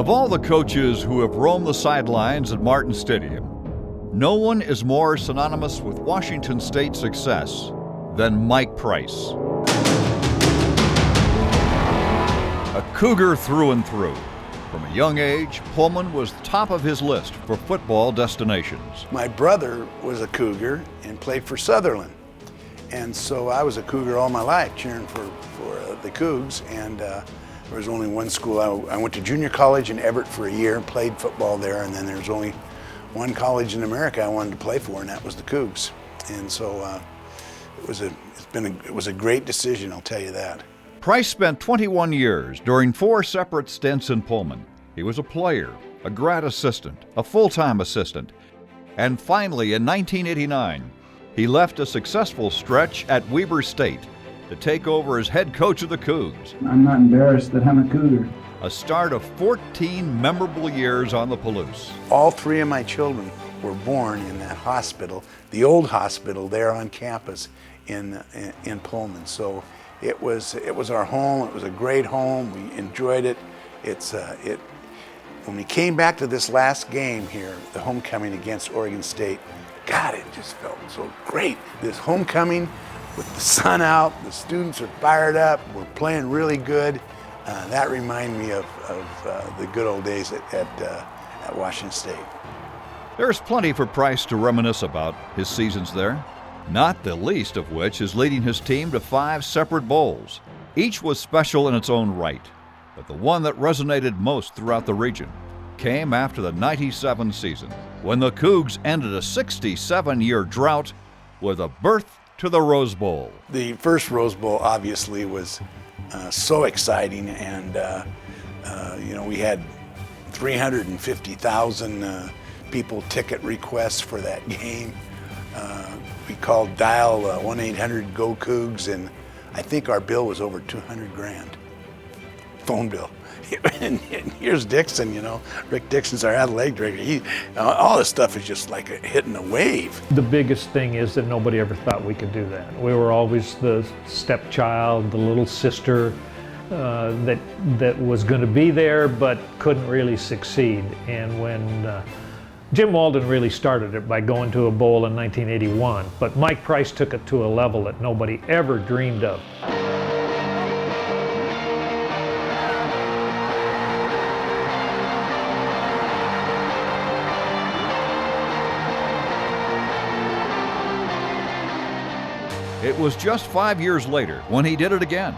Of all the coaches who have roamed the sidelines at Martin Stadium, no one is more synonymous with Washington State's success than Mike Price. A Cougar through and through. From a young age, Pullman was top of his list for football destinations. My brother was a Cougar and played for Sutherland. And so I was a Cougar all my life, cheering for the Cougs. And there was only one school. I went to junior college in Everett for a year and played football there. And then there's only one college in America I wanted to play for, and that was the Cougs. And so it was a great decision, I'll tell you that. Price spent 21 years during 4 separate stints in Pullman. He was a player, a grad assistant, a full-time assistant, and finally in 1989, he left a successful stretch at Weber State to take over as head coach of the Cougs. I'm not embarrassed that I'm a Cougar. A start of 14 memorable years on the Palouse. All 3 of my children were born in that hospital, the old hospital there on campus in Pullman. So it was our home. It was a great home. We enjoyed it. When we came back to this last game here, the homecoming against Oregon State, God, it just felt so great. This homecoming with the sun out, the students are fired up, we're playing really good. That reminded me of the good old days at Washington State. There's plenty for Price to reminisce about his seasons there, not the least of which is leading his team to 5 separate bowls. Each was special in its own right, but the one that resonated most throughout the region came after the '97 season, when the Cougs ended a 67-year drought with a berth to the Rose Bowl. The first Rose Bowl obviously was so exciting, and we had 350,000 people ticket requests for that game. We called dial 1-800-GO-COUGS, and I think our bill was over $200,000, phone bill. And here's Dixon, Rick Dixon's our athletic director. All this stuff is just like hitting a wave. The biggest thing is that nobody ever thought we could do that. We were always the stepchild, the little sister that was going to be there but couldn't really succeed. And when Jim Walden really started it by going to a bowl in 1981, but Mike Price took it to a level that nobody ever dreamed of. It was just 5 years later when he did it again,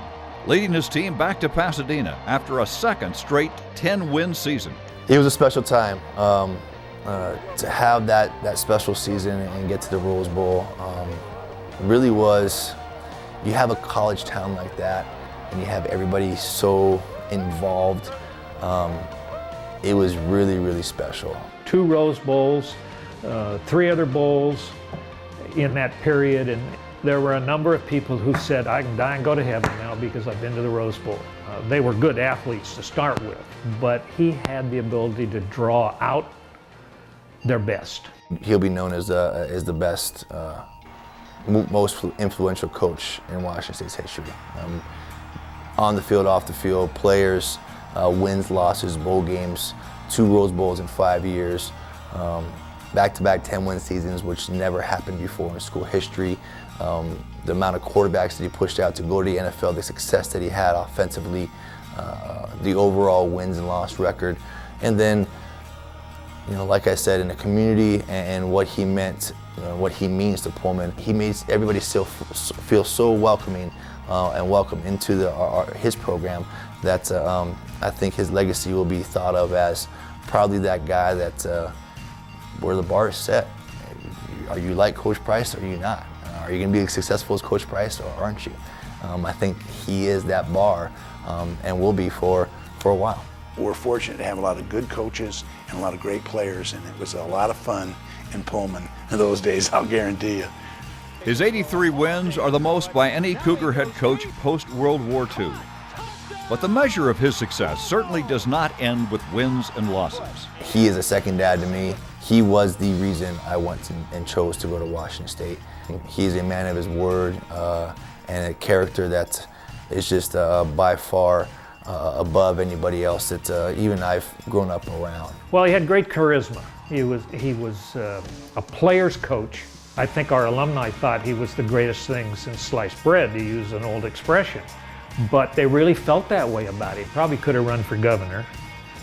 leading his team back to Pasadena after a second straight 10-win season. It was a special time to have that special season and get to the Rose Bowl. Really was, you have a college town like that and you have everybody so involved. It was really, really special. 2 Rose Bowls, 3 other bowls in that period, and there were a number of people who said, I can die and go to heaven now because I've been to the Rose Bowl. They were good athletes to start with, but he had the ability to draw out their best. He'll be known as the best, most influential coach in Washington State's history. On the field, off the field, players, wins, losses, bowl games, 2 Rose Bowls in 5 years, back-to-back 10-win seasons, which never happened before in school history. The amount of quarterbacks that he pushed out to go to the NFL, the success that he had offensively, the overall wins and loss record. And then, like I said, in the community and what he meant, what he means to Pullman, he makes everybody still feel so welcoming and welcome into his program that I think his legacy will be thought of as probably that guy that where the bar is set. Are you like Coach Price or are you not? Are you going to be as successful as Coach Price or aren't you? I think he is that bar and will be for a while. We're fortunate to have a lot of good coaches and a lot of great players, and it was a lot of fun in Pullman in those days, I'll guarantee you. His 83 wins are the most by any Cougar head coach post-World War II. But the measure of his success certainly does not end with wins and losses. He is a second dad to me. He was the reason I went and chose to go to Washington State. He's a man of his word and a character that is just by far above anybody else that even I've grown up around. Well, he had great charisma. He was a player's coach. I think our alumni thought he was the greatest thing since sliced bread, to use an old expression. But they really felt that way about him. Probably could have run for governor.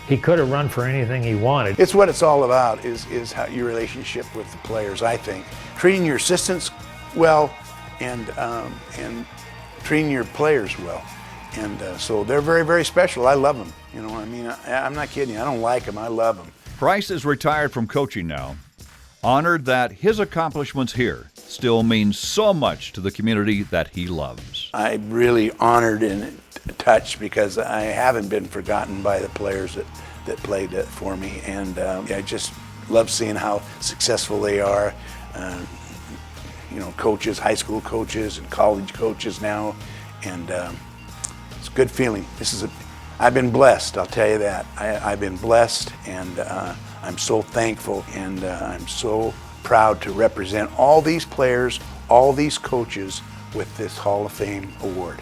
He could have run for anything he wanted. It's what it's all about, is how your relationship with the players, I think. Treating your assistants well and treating your players well. And so they're very, very special. I love them. You know, I mean, I'm not kidding you. I don't like them. I love them. Price is retired from coaching now, honored that his accomplishments here still mean so much to the community that he loves. I'm really honored and touched because I haven't been forgotten by the players that played for me. And I just love seeing how successful they are. You know, coaches, high school coaches and college coaches now. And it's a good feeling. I've been blessed, I'll tell you that. I've been blessed, and I'm so thankful, and I'm so proud to represent all these players, all these coaches with this Hall of Fame award.